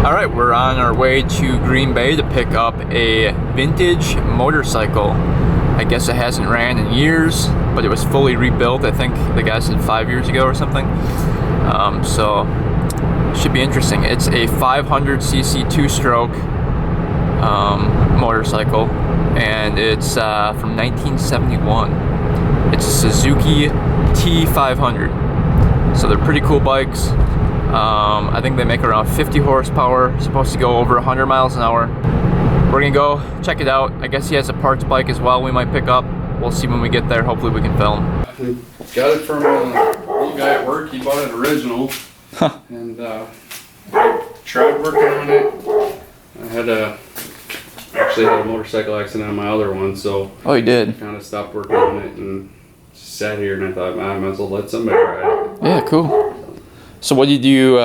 Alright, we're on our way to Green Bay to pick up a vintage motorcycle. I guess it hasn't ran in years, but it was fully rebuilt. I think the guy said 5 years ago or something. So, should be interesting. It's a 500cc two-stroke motorcycle, and it's from 1971. It's a Suzuki T500. So they're pretty cool bikes. I think they make around 50 horsepower, supposed to go over 100 miles an hour. We're gonna go check it out. I guess he has a parts bike as well we might pick up. We'll see when we get there. Hopefully we can film. I got it from a old guy at work. He bought it original. Huh. And I tried working on it. I actually had a motorcycle accident on my other one, so Oh, you did? I kind of stopped working on it and sat here, and I thought, I might as well let somebody ride it. Yeah, cool. So what did you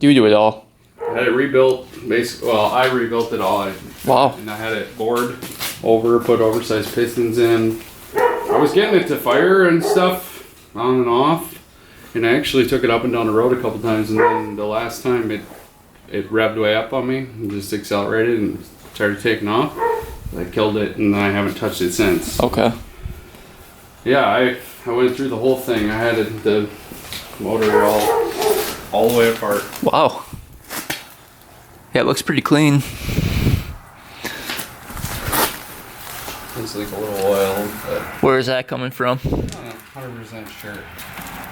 do it all? I had it rebuilt, basically. Well, I rebuilt it all. Wow. And I had it bored over, put oversized pistons in. I was getting it to fire and stuff on and off, and I actually took it up and down the road a couple times, and then the last time it revved way up on me and just accelerated and started taking off. I killed it, and I haven't touched it since. Okay. Yeah, I went through the whole thing. I had the motor all the way apart. Wow. Yeah, it looks pretty clean. It's like a little oil, but Where is that coming from? I'm not 100% sure.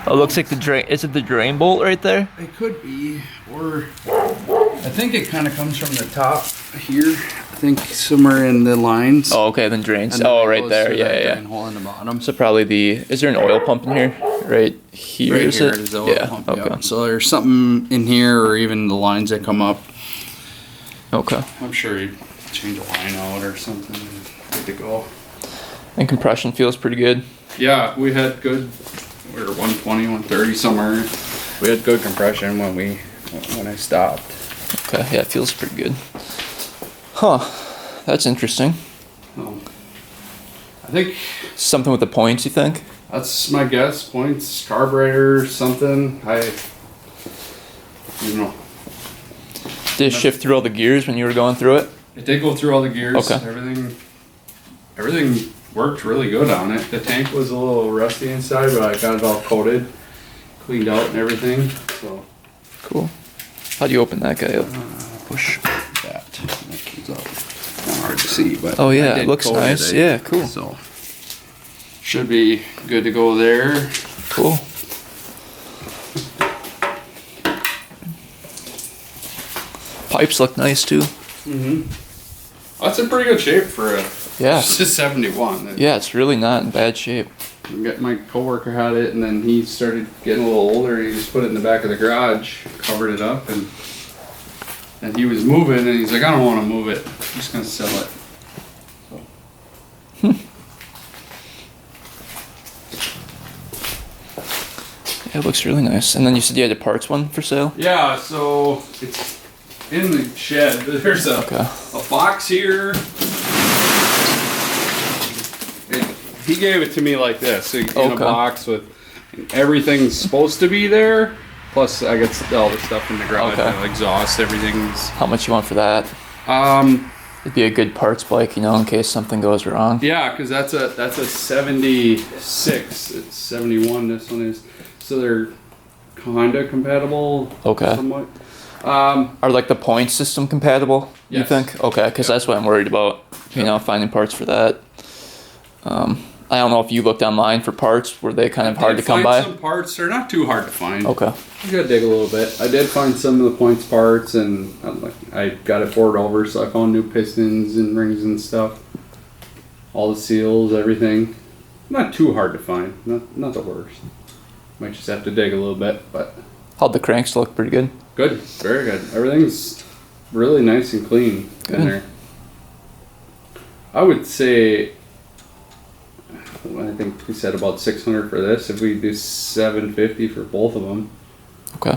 Oh, it looks like the drain. Is it the drain bolt right there? It could be, or I think it kind of comes from the top here. I think somewhere in the lines. Oh, okay, then drains. And then Oh, it right goes there. through Yeah, that yeah. drain hole in the bottom. So probably is there an oil pump in here? Right here, Right is here it? is the oil Yeah, pump. okay. Yeah. So there's something in here, or even the lines that come up. Okay. I'm sure he'd change a line out or something. Good to go. And compression feels pretty good. Yeah, we had good. We were 120, 130 somewhere. We had good compression when I stopped. Okay, yeah, it feels pretty good. Huh, that's interesting. I think Something with the points, you think? that's my guess. Points, carburetor, something. You know. Did it shift through all the gears when you were going through it? It did go through all the gears. Okay. Everything worked really good on it. The tank was a little rusty inside, but I got it all coated, cleaned out and everything. So Cool. How do you open that guy up? push that. That comes out. Not hard to see, but Oh I yeah, did it looks coat nice. it. Yeah, cool. So should be good to go there. Cool. Pipes look nice too. That's in pretty good shape for a Yeah. It's just 71. Yeah, it's really not in bad shape. My coworker had it, and then he started getting a little older. He just put it in the back of the garage, covered it up, and he was moving, and he's like, I don't want to move it. I'm just gonna sell it. Yeah, it looks really nice. And then you said you had a parts one for sale? Yeah, so it's in the shed. There's a box here. He gave it to me like this, in a box with everything's supposed to be there. Plus, I got all the stuff in the garage, exhaust, everything's. How much you want for that? It'd be a good parts bike, in case something goes wrong. Yeah, because that's a 76. It's 71. This one is. So they're kinda compatible. Okay. Somewhat. Are like the point system compatible? Yes. You think? Okay, because that's what I'm worried about. Finding parts for that. I don't know if you looked online for parts. Were they kind of hard to come by? Some parts are not too hard to find. Okay. You gotta dig a little bit. I did find some of the points parts, and I got it bored over, so I found new pistons and rings and stuff. All the seals, everything. Not too hard to find. Not the worst. Might just have to dig a little bit, but How'd the cranks look? Pretty good? good. Very good. Everything's really nice and clean in there. I would say, I think we said about 600 for this. If we do 750 for both of them. Okay.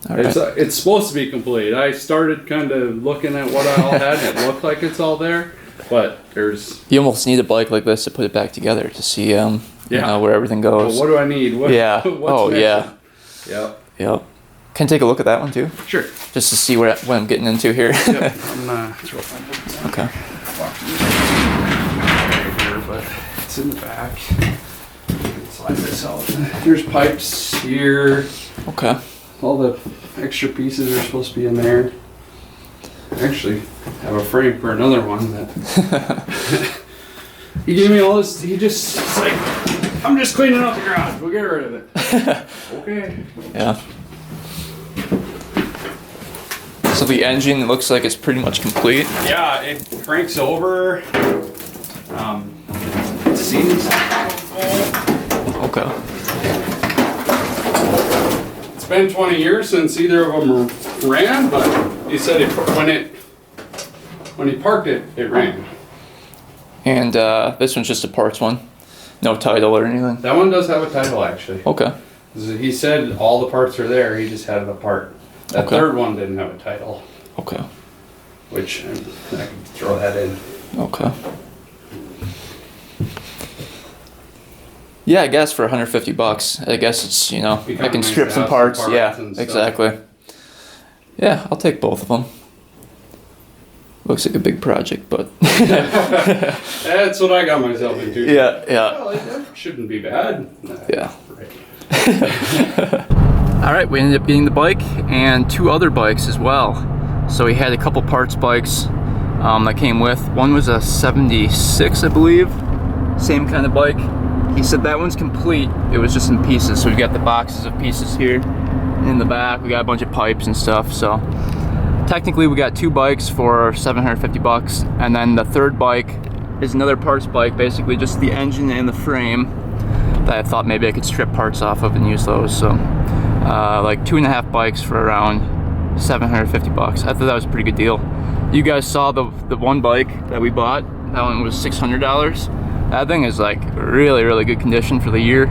All right. It's supposed to be complete. I started kind of looking at what I all had, and it looked like it's all there, but there's. You almost need a bike like this to put it back together to see, where everything goes. Well, what do I need? Yeah. What's oh missing? yeah. Yep. Yep. Can I take a look at that one too? Sure. Just to see what I'm getting into here. Yep. I'm gonna throw my boots on. Okay. Right here, but it's in the back. Slide this out. There's pipes here. Okay. All the extra pieces are supposed to be in there. I actually have a frame for another one that he gave me all this. It's like, I'm just cleaning out the garage. We'll get rid of it. Okay. Yeah. So the engine looks like it's pretty much complete. Yeah, it cranks over. Seems Okay. It's been 20 years since either of them ran, but he said when he parked it, it ran. And this one's just a parts one, no title or anything. That one does have a title actually. Okay. He said all the parts are there. He just had it apart. That Okay. third one didn't have a title, Okay. which I can throw that in. Okay. Yeah, I guess for 150 bucks, I guess it's, you know, Be I kinda can nice strip to some have parts. some Yeah, parts and stuff. exactly. Yeah, I'll take both of them. Looks like a big project, but That's what I got myself into. yeah, Well, that shouldn't be bad. yeah. Right. All right, we ended up getting the bike and 2 other bikes as well. So we had a couple parts bikes that came with. One was a 76, I believe. Same kind of bike. He said that one's complete. It was just in pieces. So we've got the boxes of pieces here. In the back, we got a bunch of pipes and stuff. So technically we got 2 bikes for 750 bucks. And then the third bike is another parts bike, basically just the engine and the frame that I thought maybe I could strip parts off of and use those. So like 2.5 bikes for around 750 bucks. I thought that was a pretty good deal. You guys saw the one bike that we bought. That one was $600. That thing is like really good condition for the year,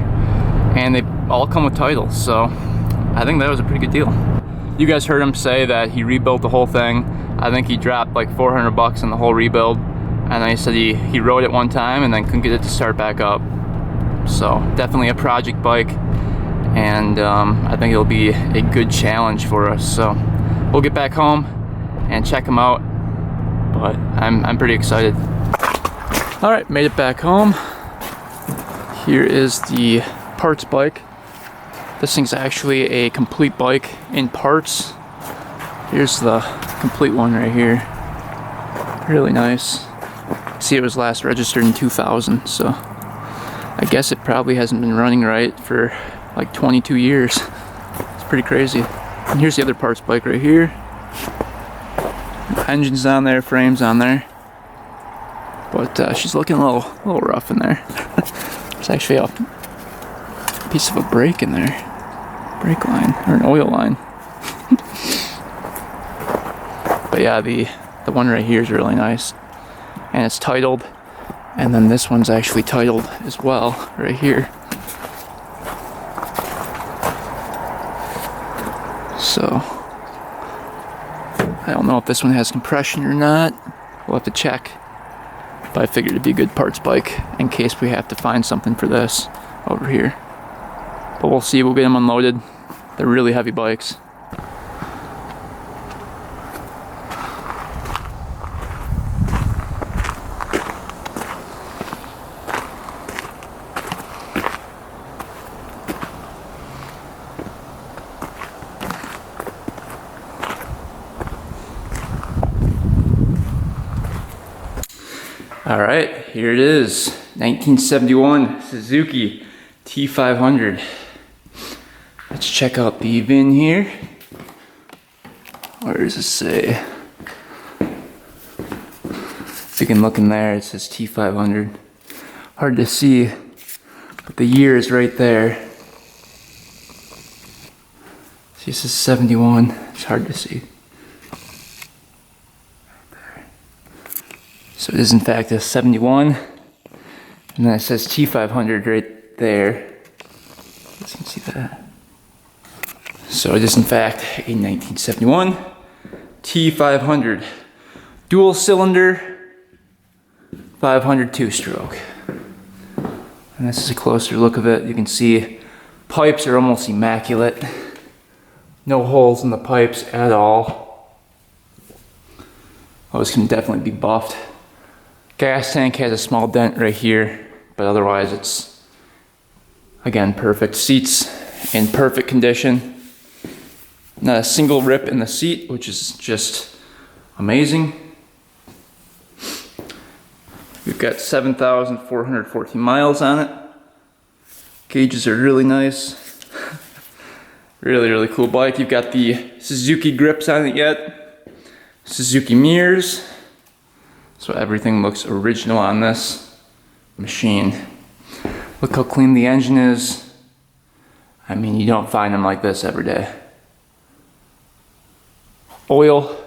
and they all come with titles, so I think that was a pretty good deal. You guys heard him say that he rebuilt the whole thing. I think he dropped like 400 bucks on the whole rebuild, and then he said he rode it one time and then couldn't get it to start back up. So definitely a project bike, and I think it'll be a good challenge for us. So we'll get back home and check him out, but I'm pretty excited. All right, made it back home. Here is the parts bike. This thing's actually a complete bike in parts. Here's the complete one right here. Really nice. See, it was last registered in 2000, so I guess it probably hasn't been running right for like 22 years. It's pretty crazy. And here's the other parts bike right here. Engine's on there, frame's on there. But she's looking a little rough in there. There's actually a piece of a brake in there. Brake line, or an oil line. But yeah, the one right here is really nice. And it's titled. And then this one's actually titled as well, right here. So, I don't know if this one has compression or not. We'll have to check. But I figured it'd be a good parts bike in case we have to find something for this over here. But we'll see, we'll get them unloaded. They're really heavy bikes. All right, here it is, 1971 Suzuki T500. Let's check out the VIN here. Where does it say? If you can look in there, it says T500. Hard to see, but the year is right there. See, it says 71. It's hard to see. So it is in fact a 71, and then it says T500 right there. You guys can see that. So it is in fact a 1971 T500 dual cylinder 500 2-stroke. And this is a closer look of it. You can see pipes are almost immaculate. No holes in the pipes at all. Oh, this can definitely be buffed. Gas tank has a small dent right here, but otherwise it's, again, perfect. Seats in perfect condition. Not a single rip in the seat, which is just amazing. We've got 7,414 miles on it. Gauges are really nice. Really, really cool bike. You've got the Suzuki grips on it yet. Suzuki mirrors. So everything looks original on this machine. Look how clean the engine is. I mean, you don't find them like this every day. Oil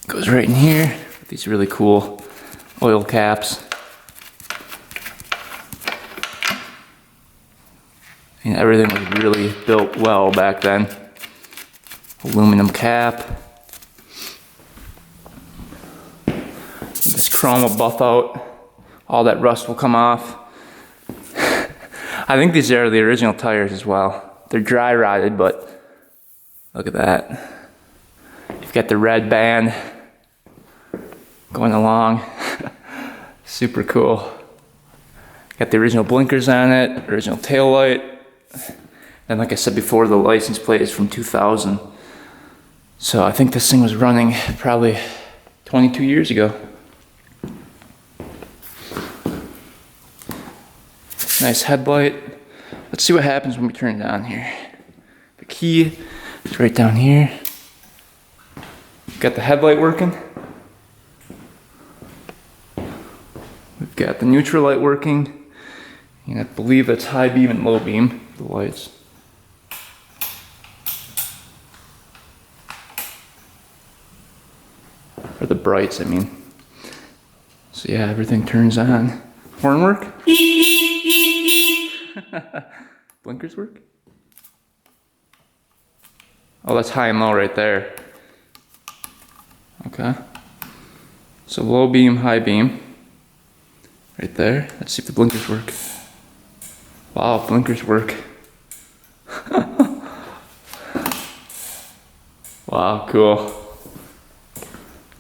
goes right in here with these really cool oil caps. And everything was really built well back then. Aluminum cap. This chrome will buff out. All that rust will come off. I think these are the original tires as well. They're dry rotted, but look at that. You've got the red band going along. Super cool. Got the original blinkers on it, original tail light. And like I said before, the license plate is from 2000. So I think this thing was running probably 22 years ago. Nice headlight. Let's see what happens when we turn it on here. The key is right down here. Got the headlight working. We've got the neutral light working. And I believe that's high beam and low beam, the lights. Or the brights, I mean. So yeah, everything turns on. Horn work? Blinkers work? Oh, that's high and low right there. Okay. So low beam, high beam. Right there. Let's see if the blinkers work. Wow, blinkers work. Wow, cool.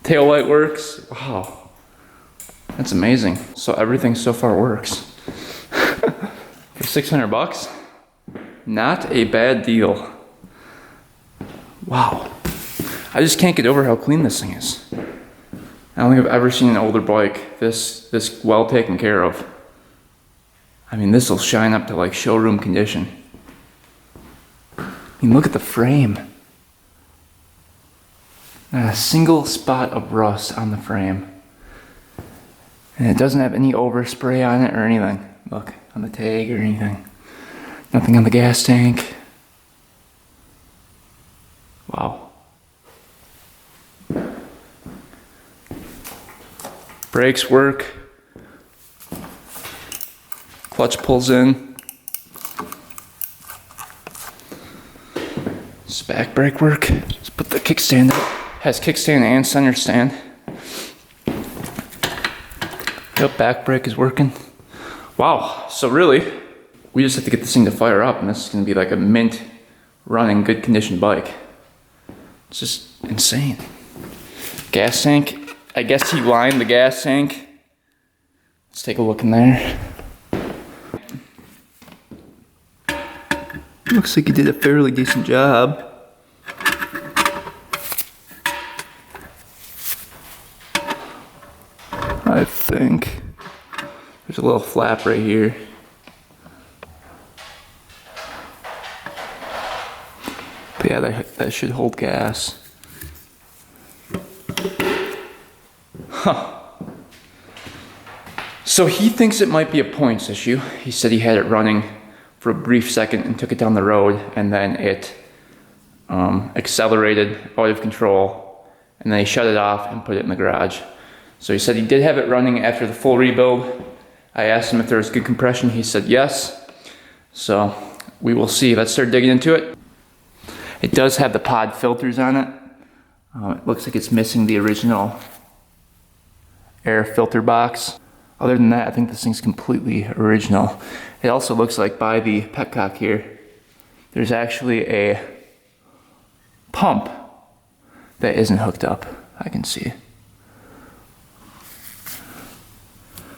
Tail light works. Wow. That's amazing. So everything so far works. For 600 bucks? Not a bad deal. Wow. I just can't get over how clean this thing is. I don't think I've ever seen an older bike this well taken care of. I mean, this will shine up to like showroom condition. I mean, look at the frame. Not a single spot of rust on the frame. And it doesn't have any overspray on it or anything. Look, on the tag or anything. Nothing on the gas tank. Wow. Brakes work. Clutch pulls in. Does back brake work? Let's put the kickstand up. Has kickstand and center stand. Yep, back brake is working. Wow, so really, we just have to get this thing to fire up and this is gonna be like a mint running, good condition bike. It's just insane. Gas tank, I guess he lined the gas tank. Let's take a look in there. Looks like he did a fairly decent job. I think there's a little flap right here. But yeah, that should hold gas. Huh. So he thinks it might be a points issue. He said he had it running for a brief second and took it down the road, and then it accelerated out of control, and then he shut it off and put it in the garage. So he said he did have it running after the full rebuild. I asked him if there was good compression. He said yes. So we will see. Let's start digging into it. It does have the pod filters on it. It looks like it's missing the original air filter box. Other than that, I think this thing's completely original. It also looks like by the petcock here, there's actually a pump that isn't hooked up, I can see.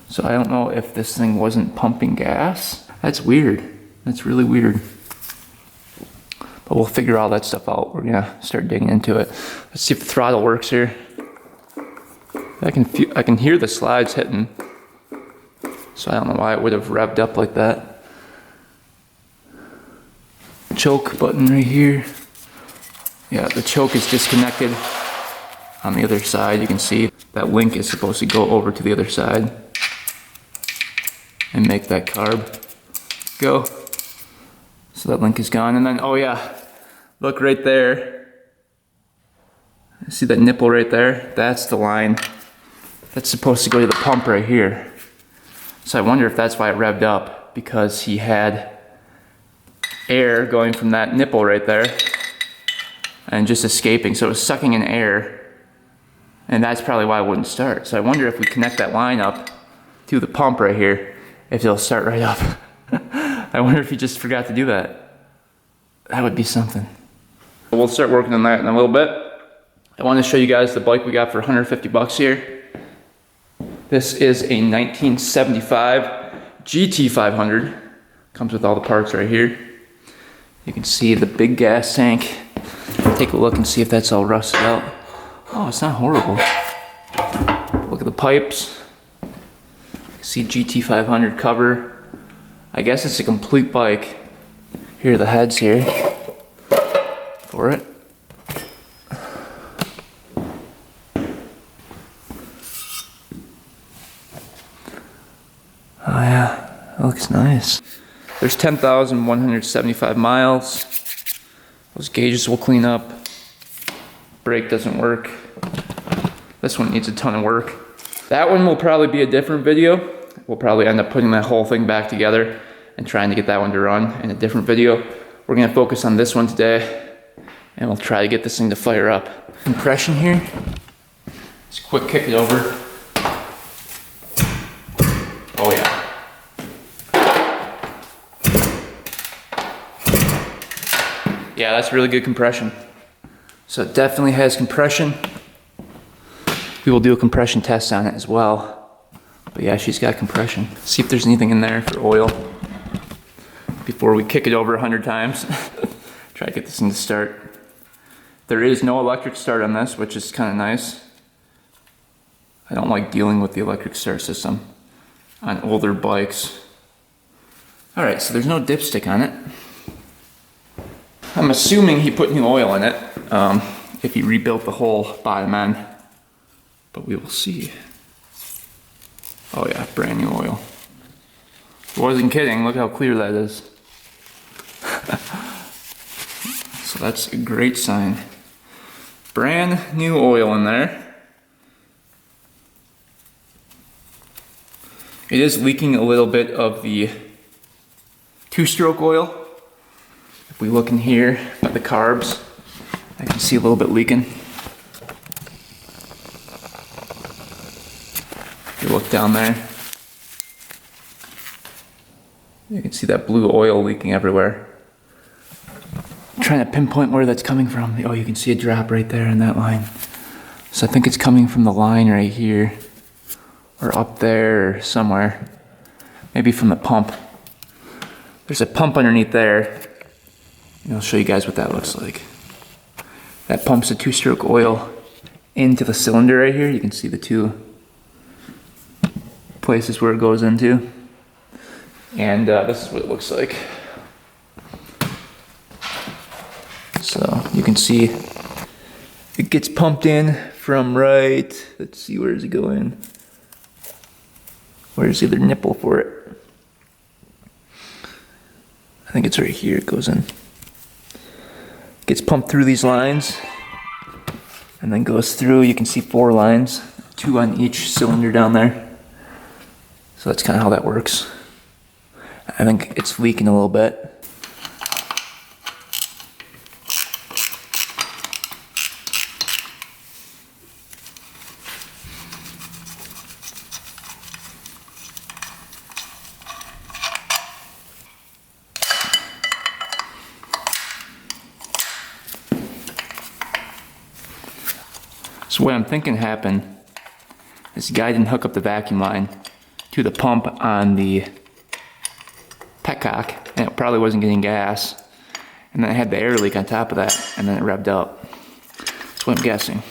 So I don't know if this thing wasn't pumping gas. That's weird. That's really weird. But we'll figure all that stuff out. We're gonna start digging into it. Let's see if the throttle works here. I can hear the slides hitting. So I don't know why it would have revved up like that. Choke button right here. Yeah, the choke is disconnected on the other side. You can see that link is supposed to go over to the other side and make that carb go. So that link is gone. And then, oh yeah, look right there. See that nipple right there? That's the line that's supposed to go to the pump right here. So I wonder if that's why it revved up, because he had air going from that nipple right there and just escaping. So it was sucking in air, and that's probably why it wouldn't start. So I wonder if we connect that line up to the pump right here, if it'll start right up. I wonder if he just forgot to do that. That would be something. We'll start working on that in a little bit. I want to show you guys the bike we got for 150 bucks here. This is a 1975 GT500. Comes with all the parts right here. You can see the big gas tank. Take a look and see if that's all rusted out. Oh, it's not horrible. Look at the pipes. See GT500 cover. I guess it's a complete bike. Here are the heads here for it. Oh yeah, that looks nice. There's 10,175 miles. Those gauges will clean up. Brake doesn't work. This one needs a ton of work. That one will probably be a different video. We'll probably end up putting that whole thing back together and trying to get that one to run in a different video. We're gonna focus on this one today, and we'll try to get this thing to fire up. Compression here. Just quick kick it over. Oh yeah. Yeah, that's really good compression. So it definitely has compression. We will do a compression test on it as well. But yeah, she's got compression. See if there's anything in there for oil before we kick it over 100 times. Try to get this thing to start. There is no electric start on this, which is kind of nice. I don't like dealing with the electric start system on older bikes. All right, so there's no dipstick on it. I'm assuming he put new oil in it, if he rebuilt the whole bottom end, but we will see. Oh yeah, brand new oil. I wasn't kidding, look how clear that is. So that's a great sign. Brand new oil in there. It is leaking a little bit of the two-stroke oil. If we look in here at the carbs, I can see a little bit leaking. If you look down there, you can see that blue oil leaking everywhere. I'm trying to pinpoint where that's coming from. Oh, you can see a drop right there in that line. So I think it's coming from the line right here, or up there, or somewhere. Maybe from the pump. There's a pump underneath there. And I'll show you guys what that looks like. That pumps the two-stroke oil into the cylinder right here. You can see the two places where it goes into. And this is what it looks like. So you can see it gets pumped in from right, let's see, where is it going? Where's the other nipple for it? I think it's right here it goes in. Gets pumped through these lines and then goes through. You can see 4 lines, 2 on each cylinder down there. So that's kind of how that works. I think it's leaking a little bit. So what I'm thinking happened, this guy didn't hook up the vacuum line to the pump on the petcock, and it probably wasn't getting gas. And then I had the air leak on top of that, and then it revved up. That's what I'm guessing.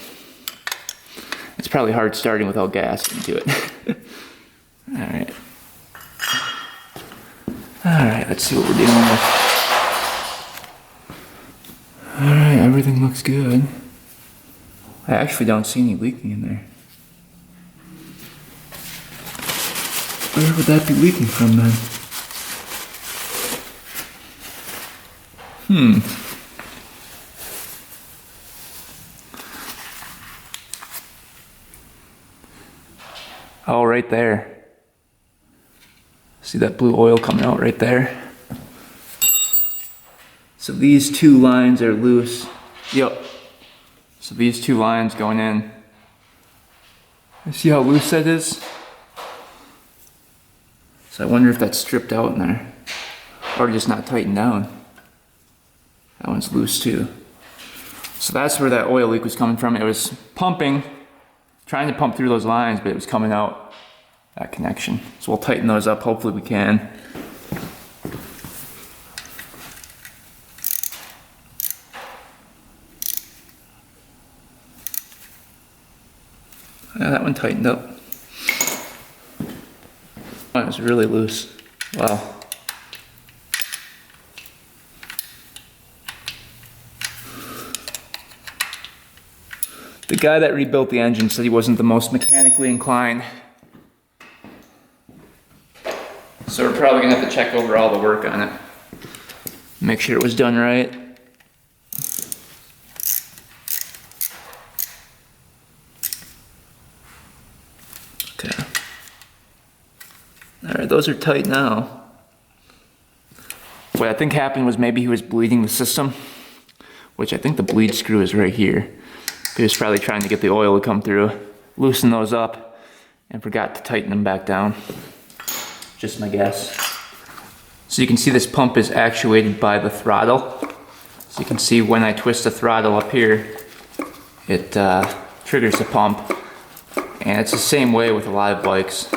It's probably hard starting without gas into it. Alright. Alright, let's see what we're dealing with. Alright, everything looks good. I actually don't see any leaking in there. Where would that be leaking from then? Oh, right there. See that blue oil coming out right there? So these two lines are loose. Yep. So these two lines going in. See how loose that is? So I wonder if that's stripped out in there. Or just not tightened down. That one's loose too. So that's where that oil leak was coming from. It was pumping, trying to pump through those lines, but it was coming out that connection. So we'll tighten those up, hopefully we can. Yeah, that one tightened up. Oh, it was really loose. Wow. The guy that rebuilt the engine said he wasn't the most mechanically inclined. So we're probably gonna have to check over all the work on it. Make sure it was done right. Okay. Alright, those are tight now. What I think happened was maybe he was bleeding the system, which I think the bleed screw is right here. He was probably trying to get the oil to come through, loosen those up, and forgot to tighten them back down. Just my guess. So you can see this pump is actuated by the throttle. So you can see when I twist the throttle up here, it triggers the pump. And it's the same way with a lot of bikes.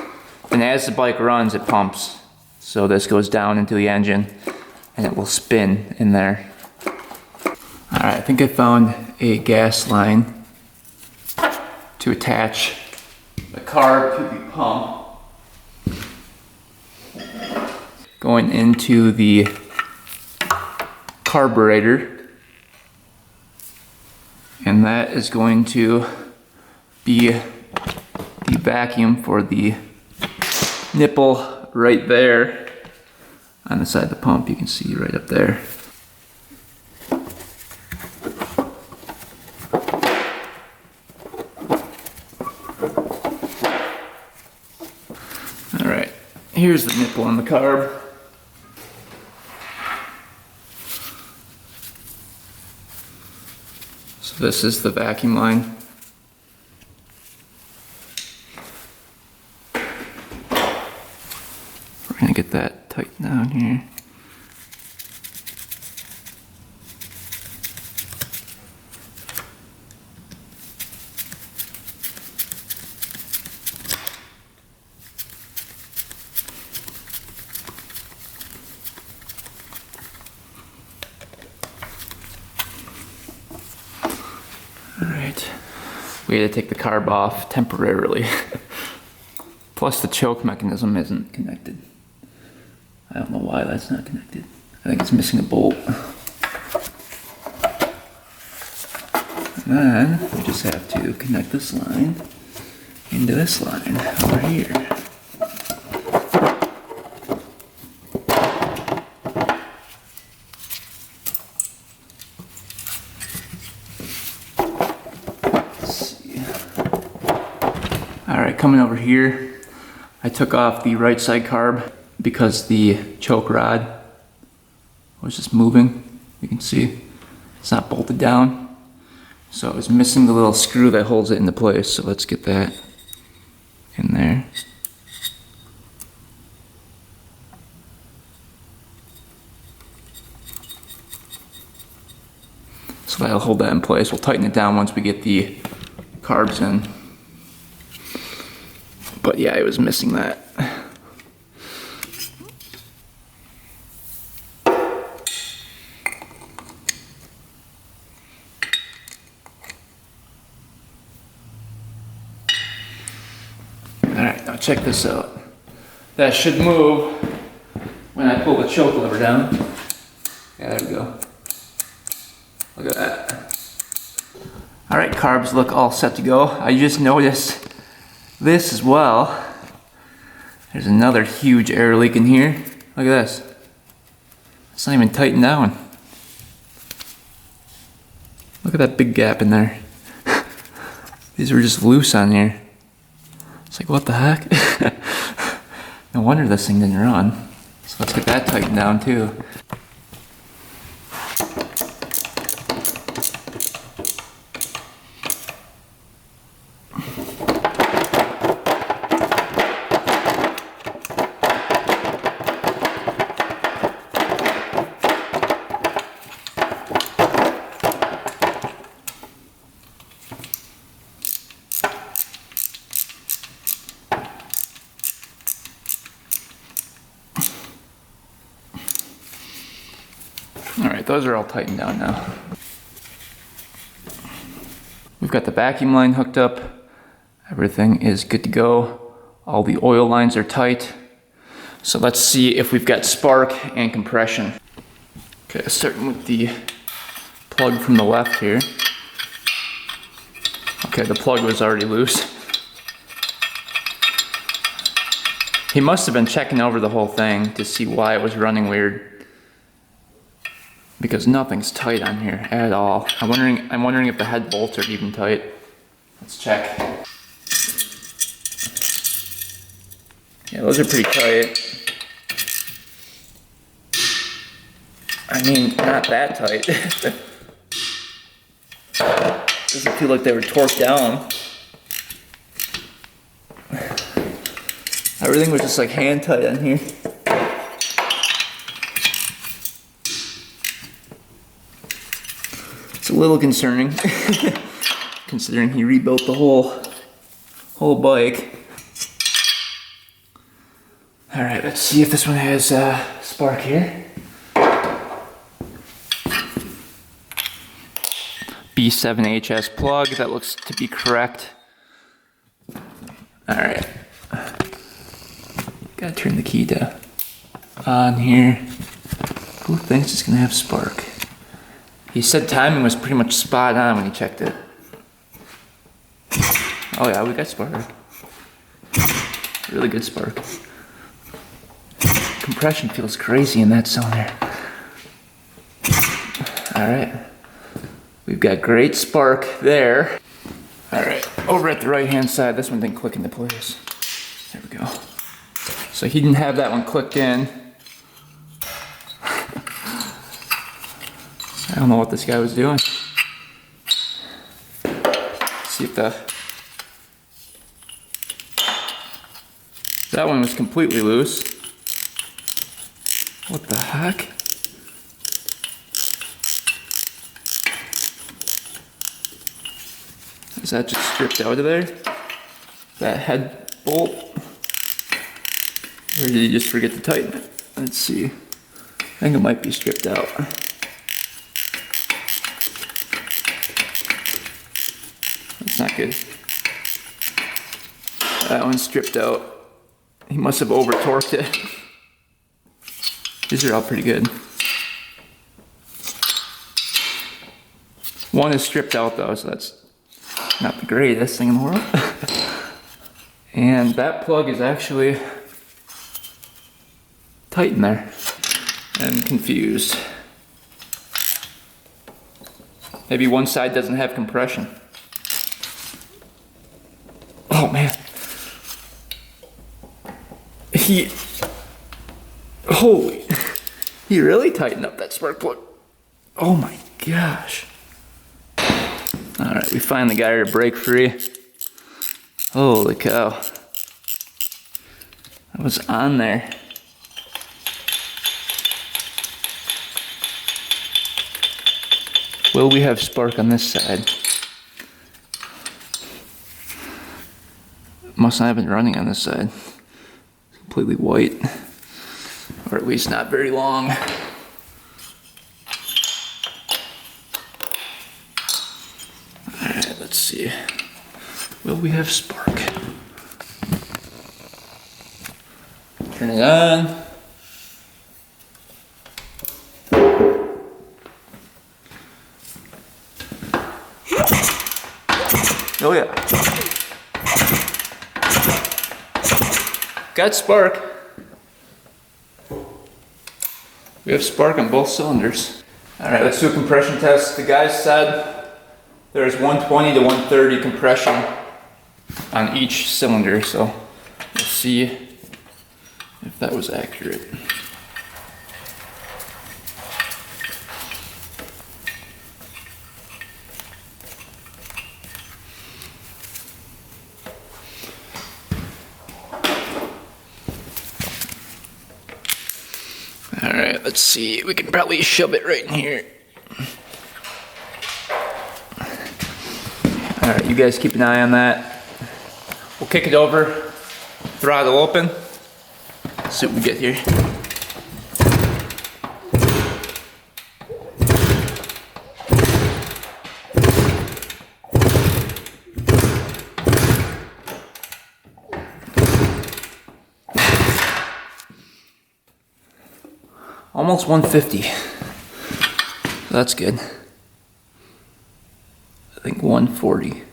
And as the bike runs, it pumps. So this goes down into the engine, and it will spin in there. Alright, I think I found a gas line to attach the carb to the pump. Going into the carburetor. And that is going to be the vacuum for the nipple right there on the side of the pump. You can see right up there. Alright, here's the nipple on the carb. So this is the vacuum line. We're gonna get that tightened down here. Alright, we had to take the carb off temporarily. Plus the choke mechanism isn't connected. I don't know why that's not connected. I think it's missing a bolt. And then we just have to connect this line into this line over here. Alright, coming over here, I took off the right side carb because the choke rod was just moving. You can see it's not bolted down. So it was missing the little screw that holds it into place. So let's get that in there. So that'll hold that in place. We'll tighten it down once we get the carbs in. But yeah, I was missing that. Alright, now check this out. That should move when I pull the choke lever down. Yeah, there we go. Look at that. Alright, carbs look all set to go. I just noticed this as well. There's another huge air leak in here. Look at this. It's not even tightened down. Look at that big gap in there. These were just loose on here. It's like, what the heck? No wonder this thing didn't run. So let's get that tightened down too. Alright, those are all tightened down now. We've got the vacuum line hooked up. Everything is good to go. All the oil lines are tight. So let's see if we've got spark and compression. Okay, starting with the plug from the left here. Okay, the plug was already loose. He must have been checking over the whole thing to see why it was running weird. Because nothing's tight on here at all. I'm wondering if the head bolts are even tight. Let's check. Yeah, those are pretty tight. I mean, not that tight. Doesn't feel like they were torqued down. Everything was just like hand tight on here. It's a little concerning, considering he rebuilt the whole bike. All right, let's see if this one has spark here. B7HS plug, that looks to be correct. All right, gotta turn the key to on here. Who thinks it's gonna have spark? He said timing was pretty much spot on when he checked it. Oh yeah, we got spark. Really good spark. Compression feels crazy in that cylinder. Alright. We've got great spark there. Alright, over at the right hand side, this one didn't click into place. There we go. So he didn't have that one clicked in. I don't know what this guy was doing. Let's see if that one was completely loose. What the heck? Is that just stripped out of there? That head bolt? Or did he just forget to tighten it? Let's see. I think it might be stripped out. That's not good. That one's stripped out. He must have over torqued it. These are all pretty good. One is stripped out though, so that's not the greatest thing in the world. And that plug is actually tight in there. I'm confused. Maybe one side doesn't have compression. Oh man. Holy, he really tightened up that spark plug. Oh my gosh. All right, we finally got her to break free. Holy cow. That was on there. Will we have spark on this side? must not have been running on this side. It's completely white, or at least not very long. Alright, let's see. Will we have spark? Turn it on. Oh yeah. Got spark. We have spark on both cylinders. Alright, let's do a compression test. The guys said there's 120 to 130 compression on each cylinder, so we'll see if that was accurate. Alright, let's see. We can probably shove it right in here. Alright, you guys keep an eye on that. We'll kick it over, throttle open, see what we get here. Almost 150. That's good. I think 140.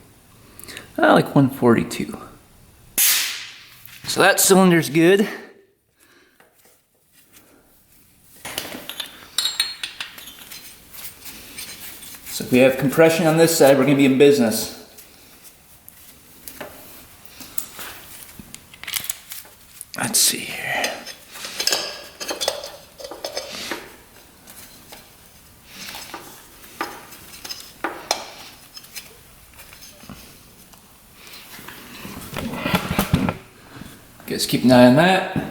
I like 142. So that cylinder's good. So if we have compression on this side, we're gonna be in business. Let's see here. Guys, keep an eye on that.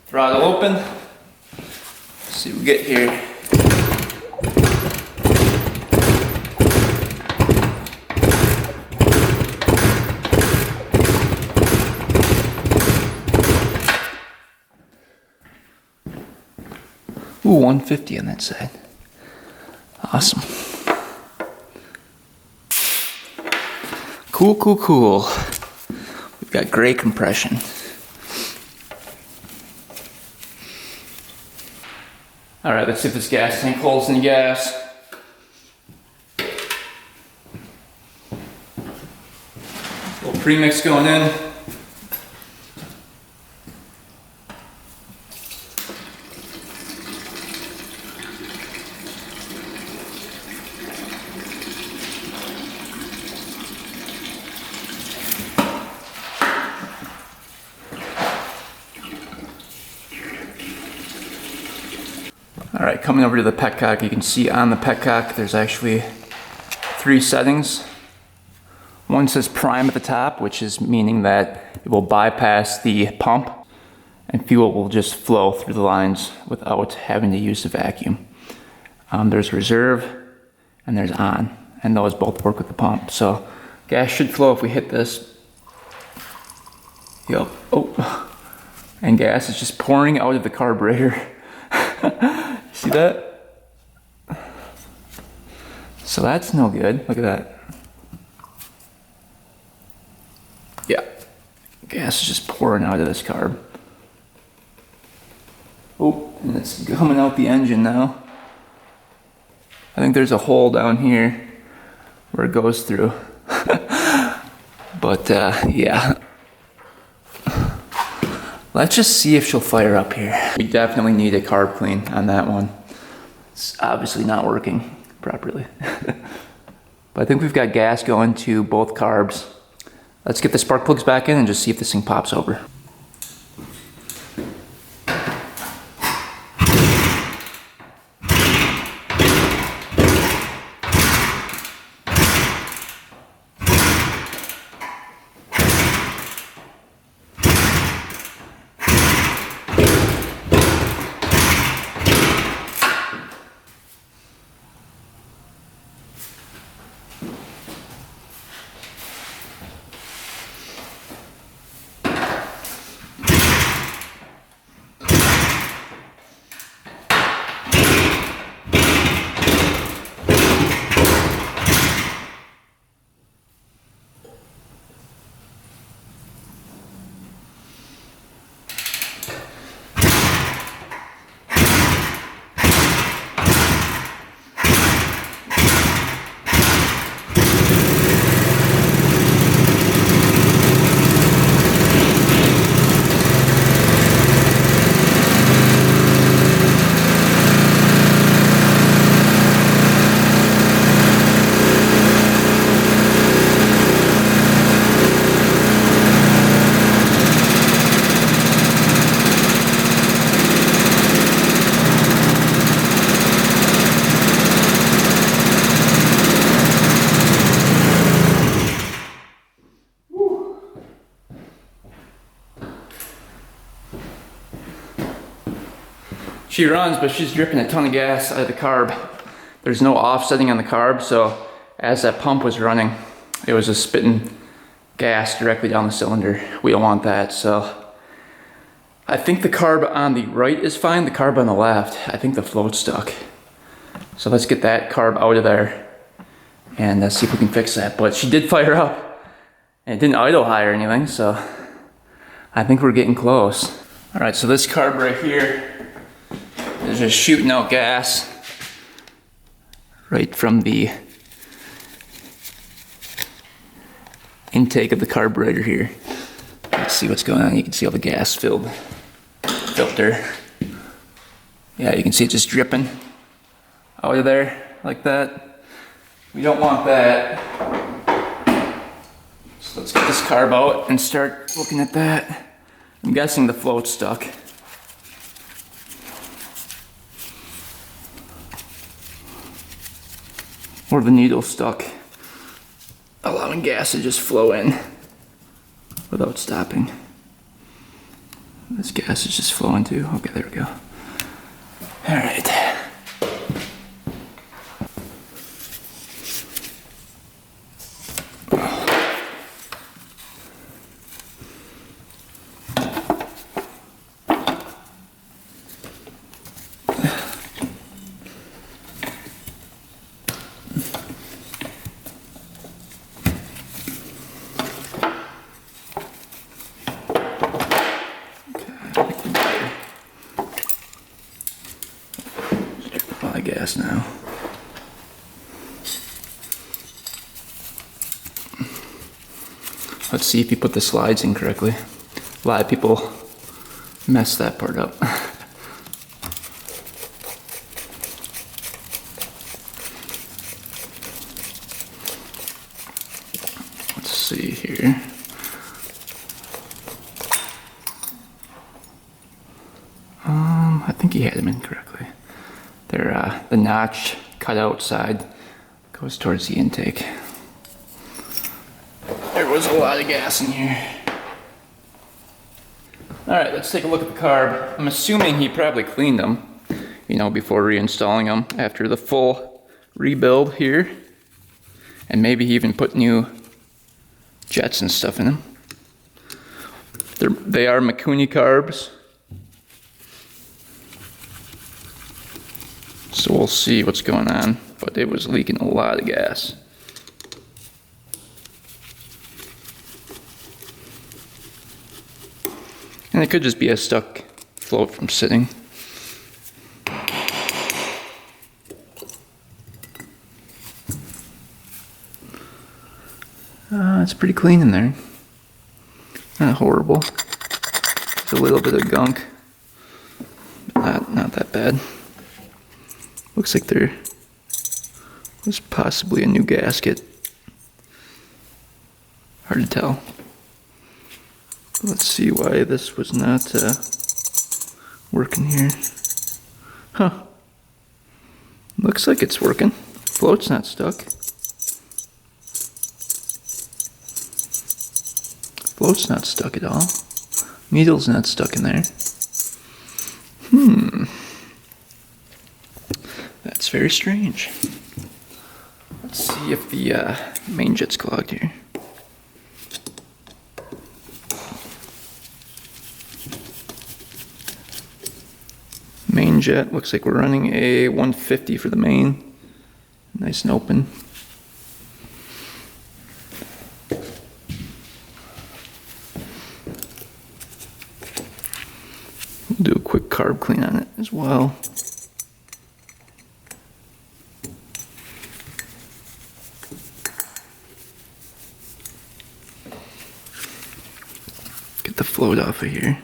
Throttle open. Let's see what we get here. Ooh, 150 on that side. Awesome. Cool, cool, cool. We've got great compression. Alright, let's see if this gas tank holds any gas. A little premix going in. Alright, coming over to the petcock, you can see on the petcock there's actually 3 settings. One says prime at the top, which is meaning that it will bypass the pump and fuel will just flow through the lines without having to use the vacuum. There's reserve and there's on, and those both work with the pump. So gas should flow if we hit this. Yep. Oh, and gas is just pouring out of the carburetor. See that? So that's no good. Look at that. Yeah. Gas is just pouring out of this carb. Oh, and it's coming out the engine now. I think there's a hole down here where it goes through. But yeah. Let's just see if she'll fire up here. We definitely need a carb clean on that one. It's obviously not working properly. But I think we've got gas going to both carbs. Let's get the spark plugs back in and just see if this thing pops over. She runs, but she's dripping a ton of gas out of the carb. There's no offsetting on the carb, so as that pump was running, it was just spitting gas directly down the cylinder. We don't want that, so I think the carb on the right is fine. The carb on the left, I think the float's stuck. So let's get that carb out of there and see if we can fix that. But she did fire up and it didn't idle high or anything, so I think we're getting close. All right, so this carb right here is just shooting out gas right from the intake of the carburetor here. Let's see what's going on. You can see all the gas filled filter. Yeah, you can see it just dripping out of there like that. We don't want that. So let's get this carb out and start looking at that. I'm guessing the float's stuck. Or the needle's stuck, allowing gas to just flow in without stopping. This gas is just flowing too. Okay, there we go. All right. Gas now. Let's see if you put the slides in correctly. A lot of people mess that part up. Let's see here. I think he had them in correctly. The notch cut out side goes towards the intake. There was a lot of gas in here. Alright, let's take a look at the carb. I'm assuming he probably cleaned them, you know, before reinstalling them after the full rebuild here. And maybe he even put new jets and stuff in them. They are Mikuni carbs. So we'll see what's going on, but it was leaking a lot of gas. And it could just be a stuck float from sitting. It's pretty clean in there. Not horrible. Just a little bit of gunk, but not that bad. Looks like there was possibly a new gasket. Hard to tell. Let's see why this was not working here. Huh. Looks like it's working. Float's not stuck. Float's not stuck at all. Needle's not stuck in there. That's very strange. Let's see if the main jet's clogged here. Main jet, looks like we're running a 150 for the main. Nice and open. We'll do a quick carb clean on it as well. Get the float off of here.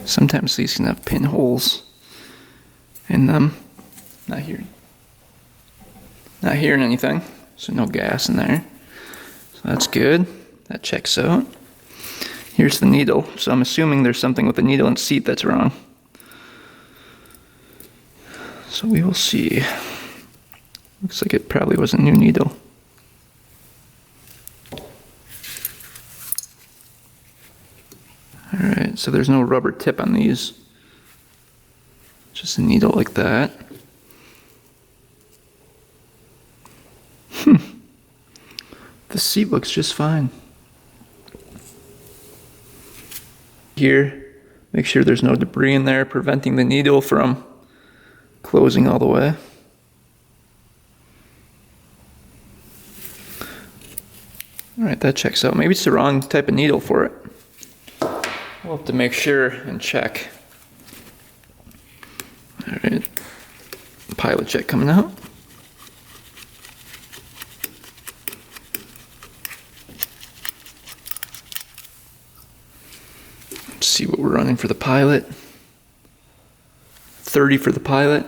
Sometimes these can have pinholes in them. Not hearing anything, so no gas in there. So that's good. That checks out. Here's the needle. So I'm assuming there's something with the needle and seat that's wrong. So we will see. Looks like it probably was a new needle. so there's no rubber tip on these. Just a needle like that. The seat looks just fine. Here, make sure there's no debris in there, preventing the needle from closing all the way. Alright, that checks out. Maybe it's the wrong type of needle for it. We'll have to make sure and check. Alright, pilot check coming out. Let's see what we're running for the pilot. 30 for the pilot.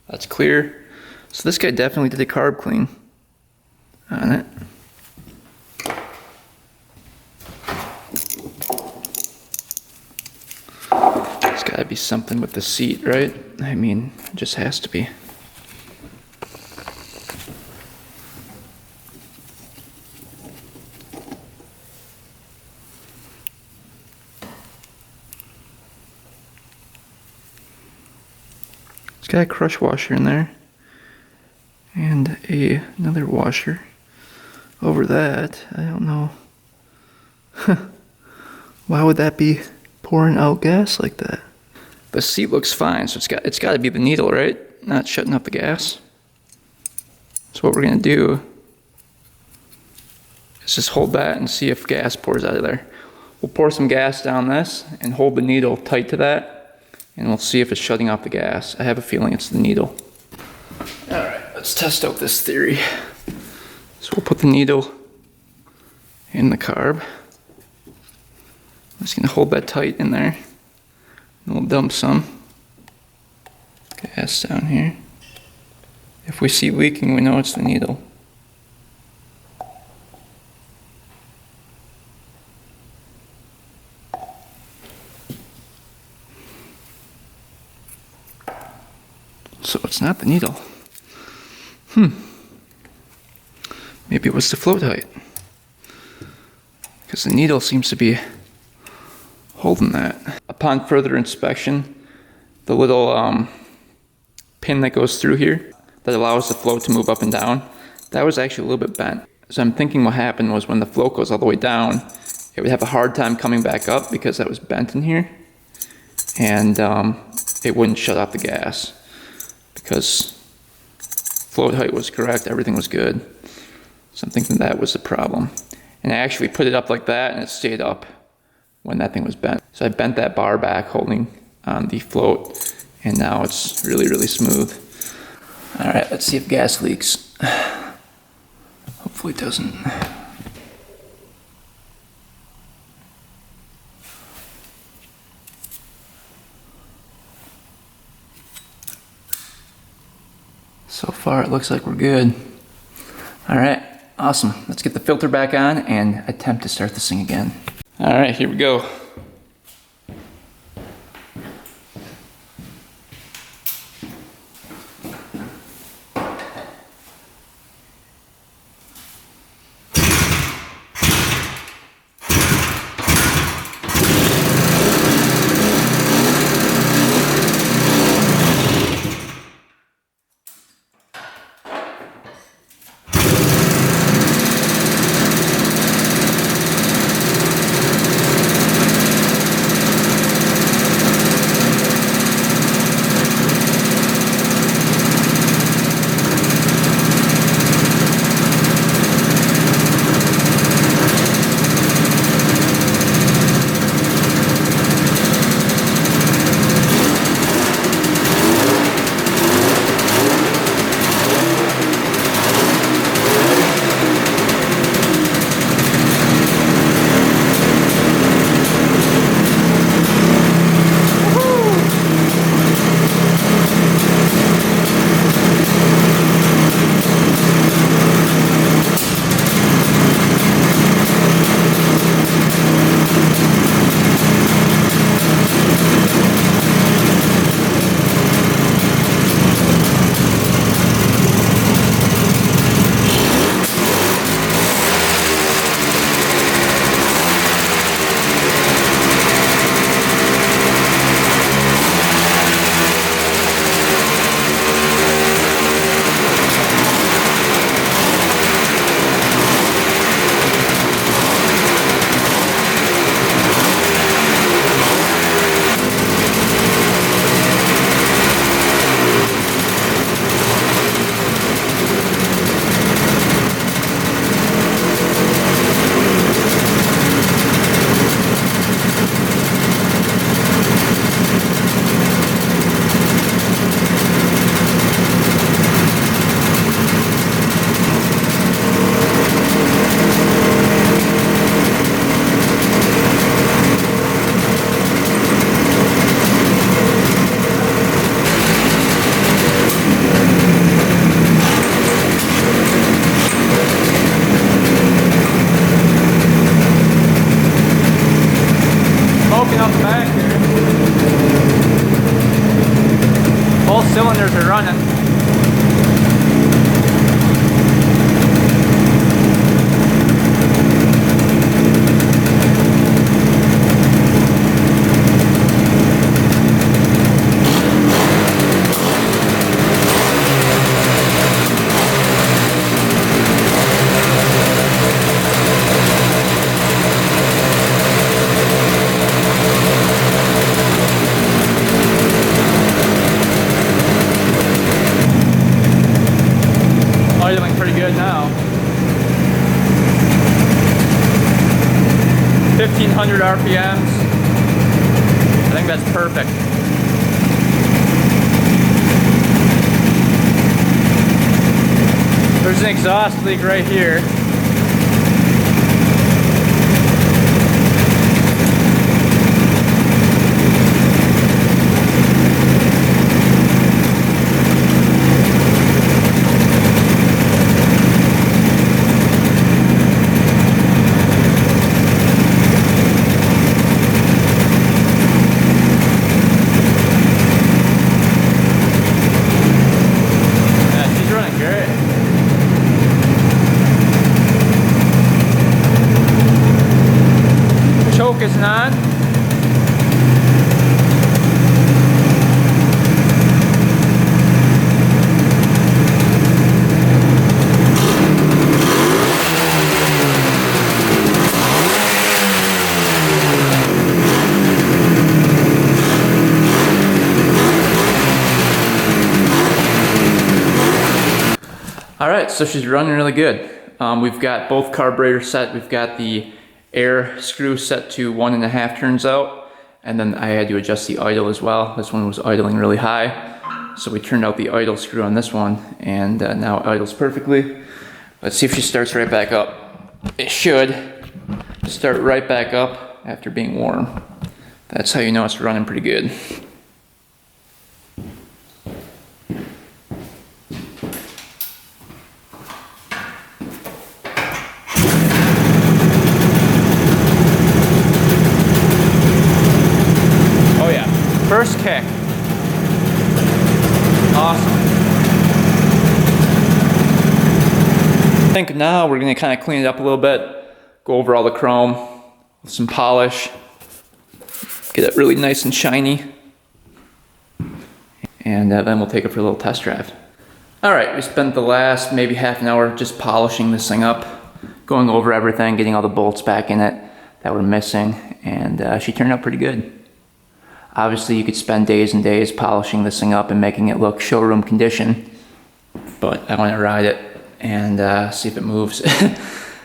That's clear. So this guy definitely did a carb clean on it. There's got to be something with the seat, right? I mean, it just has to be. It's got a crush washer in there and another washer over that. I don't know. Why would that be pouring out gas like that? The seat looks fine, so it's got to be the needle, right? Not shutting up the gas. So what we're gonna do is just hold that and see if gas pours out of there. We'll pour some gas down this and hold the needle tight to that, and we'll see if it's shutting off the gas. I have a feeling it's the needle. Alright, let's test out this theory. So we'll put the needle in the carb. I'm just going to hold that tight in there. And we'll dump some gas down here. If we see leaking, we know it's the needle. So it's not the needle. Maybe it was the float height. Because the needle seems to be holding that. Upon further inspection, the little pin that goes through here that allows the float to move up and down, that was actually a little bit bent. So I'm thinking what happened was when the float goes all the way down, it would have a hard time coming back up because that was bent in here. And it wouldn't shut off the gas. Because float height was correct, everything was good. So I'm thinking that was the problem. And I actually put it up like that and it stayed up when that thing was bent. So I bent that bar back holding on the float, and now it's really, really smooth. All right, let's see if gas leaks. Hopefully it doesn't. So far it looks like we're good. All right, awesome. Let's get the filter back on and attempt to start this thing again. All right, here we go. cylinders are running. Idling pretty good now. 1500 RPMs. I think that's perfect. There's an exhaust leak right here. Choke isn't on. Alright, so she's running really good. We've got both carburetors set. We've got the air screw set to 1.5 turns out, and then I had to adjust the idle as well. This one was idling really high, so we turned out the idle screw on this one, and now it idles perfectly. Let's see if she starts right back up. It should start right back up after being warm. That's how you know it's running pretty good. First kick. Awesome. I think now we're going to kind of clean it up a little bit, go over all the chrome with some polish, get it really nice and shiny, and then we'll take it for a little test drive. Alright, we spent the last maybe half an hour just polishing this thing up, going over everything, getting all the bolts back in it that were missing, and she turned out pretty good. Obviously, you could spend days and days polishing this thing up and making it look showroom condition, but I want to ride it and see if it moves.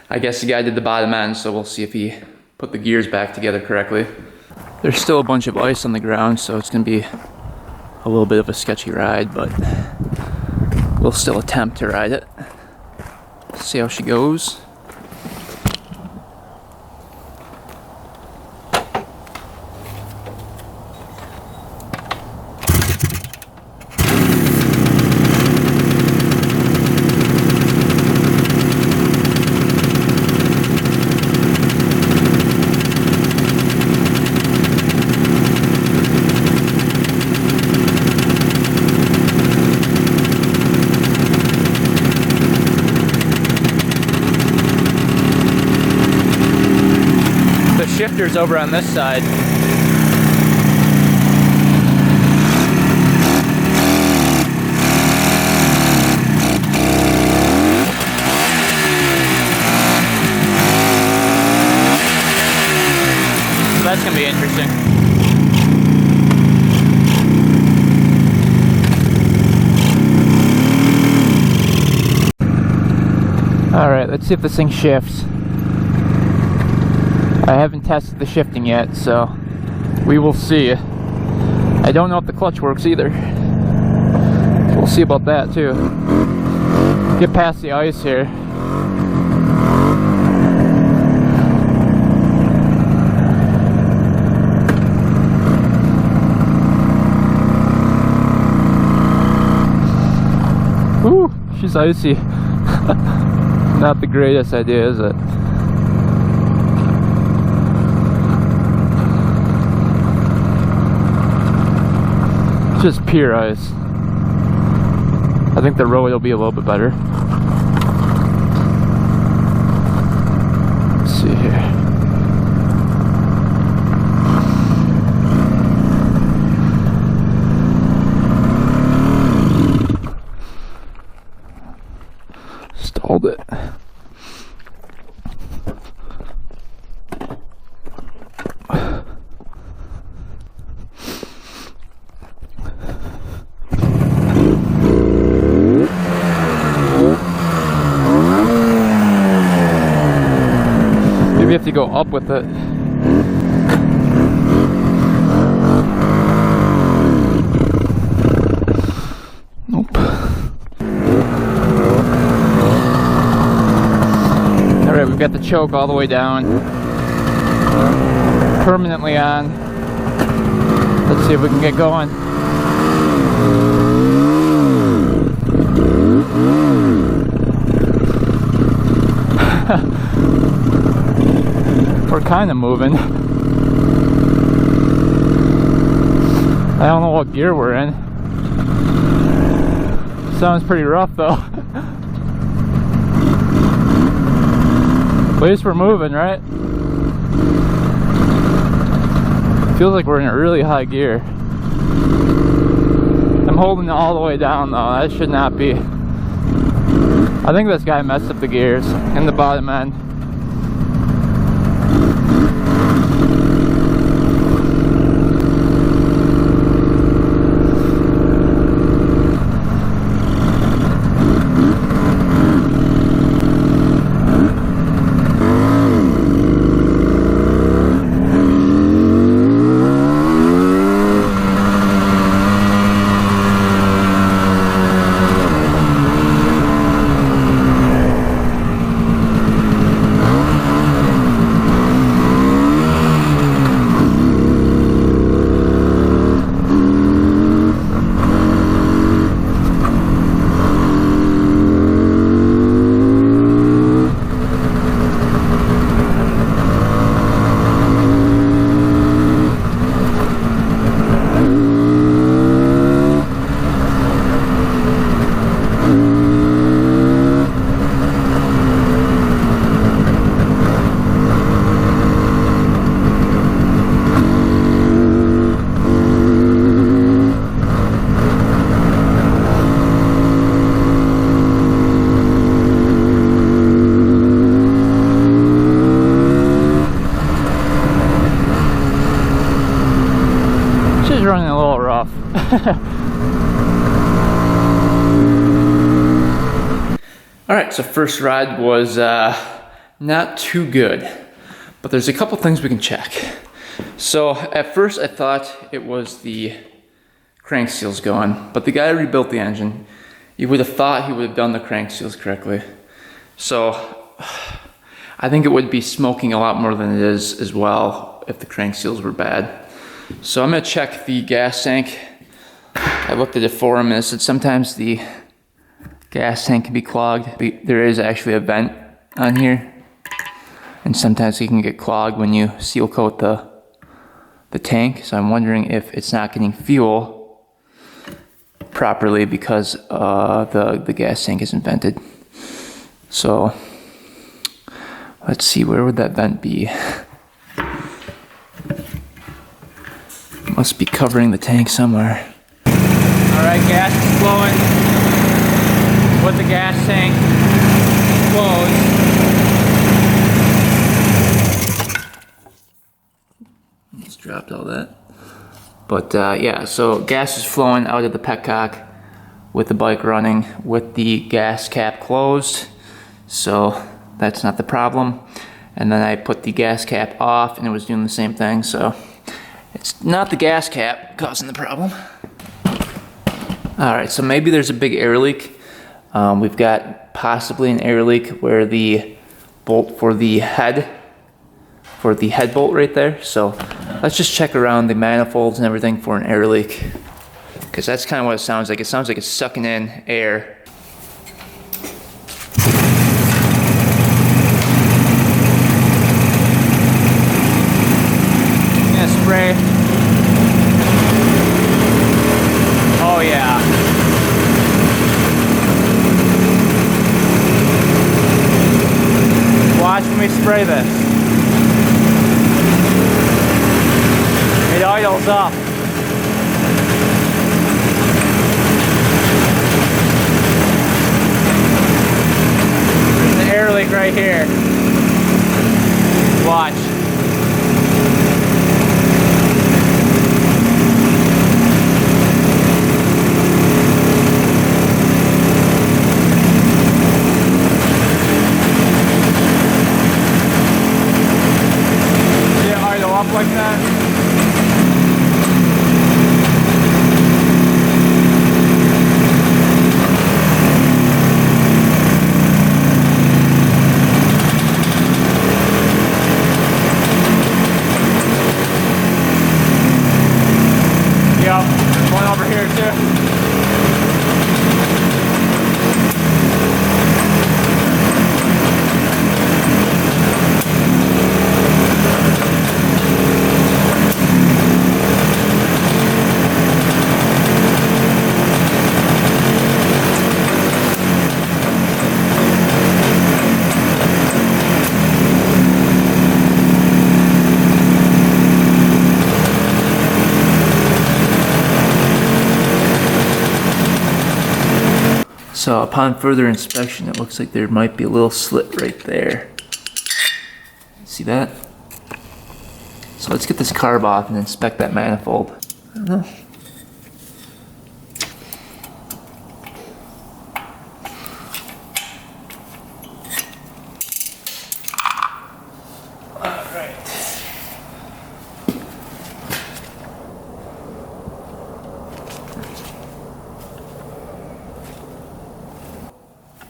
I guess the guy did the bottom end, so we'll see if he put the gears back together correctly. There's still a bunch of ice on the ground, so it's going to be a little bit of a sketchy ride, but we'll still attempt to ride it. See how she goes. Shifters over on this side. So that's gonna be interesting. Alright, let's see if this thing shifts. I haven't tested the shifting yet, so we will see. I don't know if the clutch works either. We'll see about that too. Get past the ice here. Ooh, she's icy. Not the greatest idea, is it? Just pure ice. I think the road will be a little bit better. Let's see here. Stalled it. Maybe you have to go up with it. Nope. Alright, we've got the choke all the way down. Permanently on. Let's see if we can get going. We're kind of moving. I don't know what gear we're in. Sounds pretty rough though. At least we're moving, right? Feels like we're in a really high gear. I'm holding it all the way down though. That should not be. I think this guy messed up the gears in the bottom end. Running a little rough. Alright, so first ride was not too good, but there's a couple things we can check. So at first I thought it was the crank seals going, but the guy rebuilt the engine. You would have thought he would have done the crank seals correctly. So I think it would be smoking a lot more than it is as well if the crank seals were bad. So I'm going to check the gas tank. I looked at it for him and it said sometimes the gas tank can be clogged. There is actually a vent on here, and sometimes it can get clogged when you seal coat the tank. So I'm wondering if it's not getting fuel properly because the gas tank isn't vented. So let's see, where would that vent be? Must be covering the tank somewhere. Alright, gas is flowing with the gas tank closed. Just dropped all that. But yeah, so gas is flowing out of the petcock with the bike running with the gas cap closed. So that's not the problem. And then I put the gas cap off and it was doing the same thing. So it's not the gas cap causing the problem. Alright, so maybe there's a big air leak. We've got possibly an air leak where the bolt for the head bolt right there. So let's just check around the manifolds and everything for an air leak, because that's kind of what it sounds like. It sounds like it's sucking in air. Spray. Oh yeah. spray this. It idles up. There's an air leak right here. Watch. Up like that. Yep, there's one over here too. So upon further inspection, it looks like there might be a little slit right there. See that? So let's get this carb off and inspect that manifold. I don't know.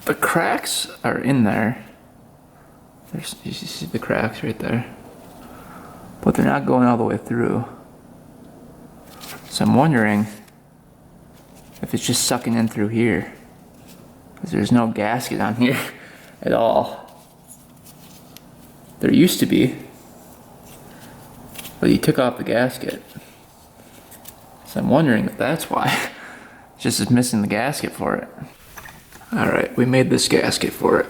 The cracks are in there. You see the cracks right there, but they're not going all the way through. So I'm wondering if it's just sucking in through here, because there's no gasket on here at all. There used to be, but he took off the gasket. So I'm wondering if that's why. It's just missing the gasket for it. Alright, we made this gasket for it.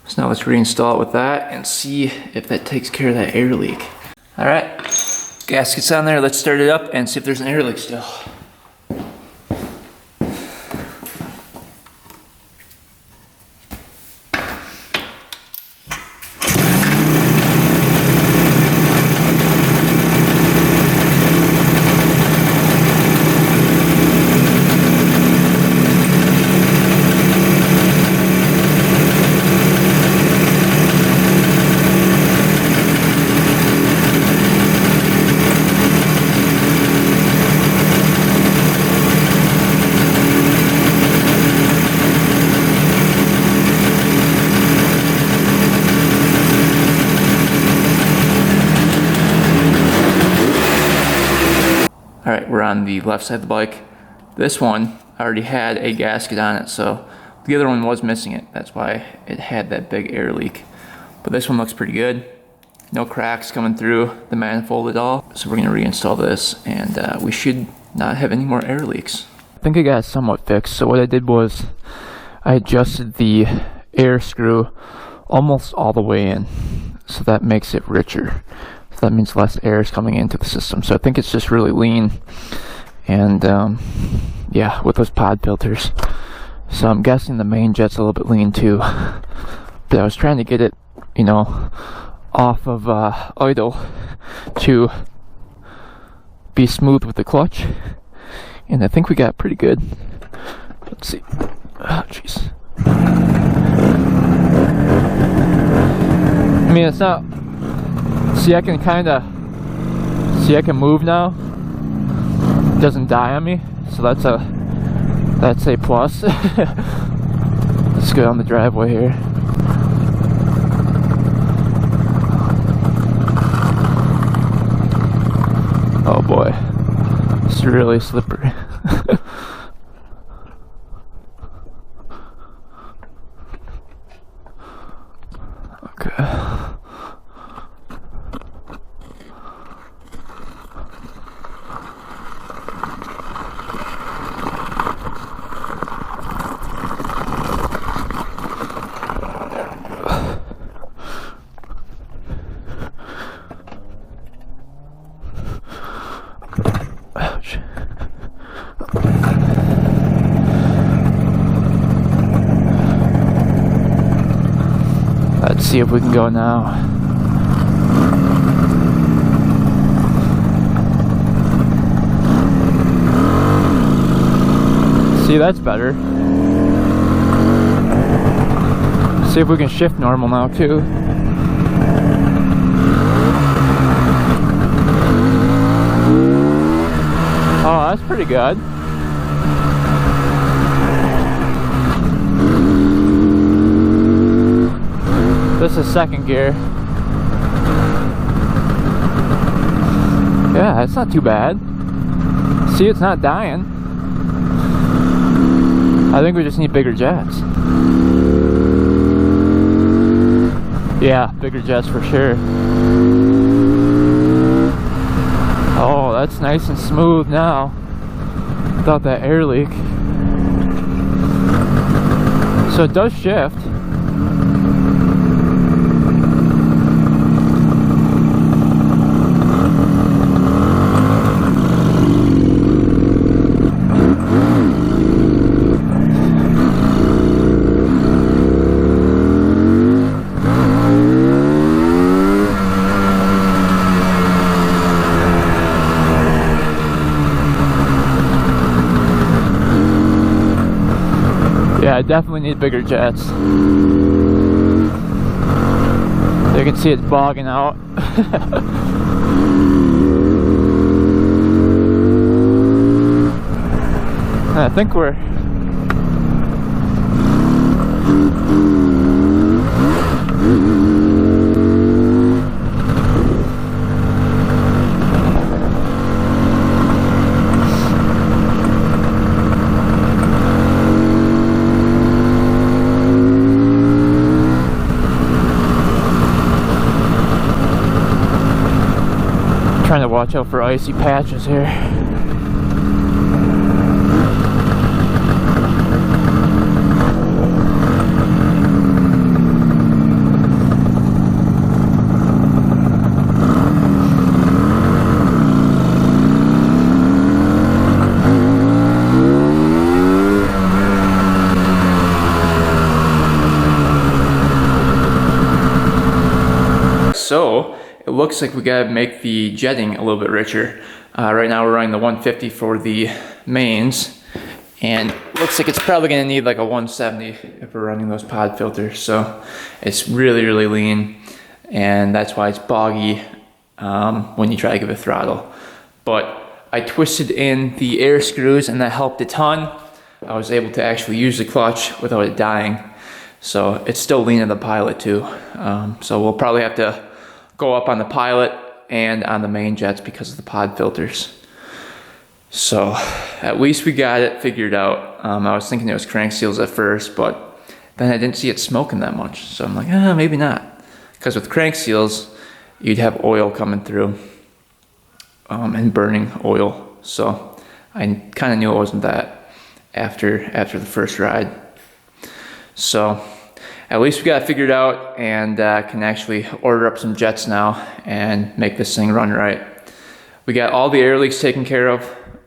So now let's reinstall it with that and see if that takes care of that air leak. Alright, gasket's on there. Let's start it up and see if there's an air leak still. Alright, we're on the left side of the bike. This one already had a gasket on it, so the other one was missing it. That's why it had that big air leak. But this one looks pretty good. No cracks coming through the manifold at all. So we're going to reinstall this, and we should not have any more air leaks. I think I got it somewhat fixed. So what I did was I adjusted the air screw almost all the way in. So that makes it richer. So that means less air is coming into the system. So I think it's just really lean. And yeah, with those pod filters. So I'm guessing the main jet's a little bit lean too. But I was trying to get it, you know, off of idle to be smooth with the clutch. And I think we got pretty good. Let's see. Oh, jeez. I mean, it's not... See, I can I can move now. It doesn't die on me, so that's a plus. Let's go down the driveway here. Oh boy, it's really slippery. Okay. see if we can go now. See, that's better. See if we can shift normal now too. Oh, that's pretty good. This is second gear. Yeah, it's not too bad. See, it's not dying. I think we just need bigger jets. Yeah, bigger jets for sure. Oh, that's nice and smooth now. Without that air leak. So it does shift. Yeah, I definitely need bigger jets. You can see it's bogging out. I think we're... trying to watch out for icy patches here. So it looks like we gotta make the jetting a little bit richer. Right now we're running the 150 for the mains, and it looks like it's probably gonna need like a 170 if we're running those pod filters. So it's really, really lean, and that's why it's boggy when you try to give it throttle. But I twisted in the air screws and that helped a ton. I was able to actually use the clutch without it dying. So it's still lean in the pilot too. So we'll probably have to go up on the pilot and on the main jets because of the pod filters. So at least we got it figured out. I was thinking it was crank seals at first, but then I didn't see it smoking that much. So I'm like, maybe not. Because with crank seals, you'd have oil coming through and burning oil. So I kind of knew it wasn't that after the first ride. So at least we got it figured out, and can actually order up some jets now and make this thing run right. We got all the air leaks taken care of.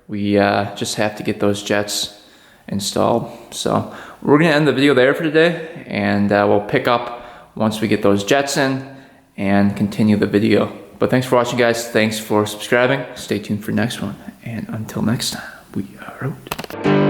We just have to get those jets installed. So we're gonna end the video there for today, and we'll pick up once we get those jets in and continue the video. But thanks for watching, guys. Thanks for subscribing. Stay tuned for next one, and until next time, we are out.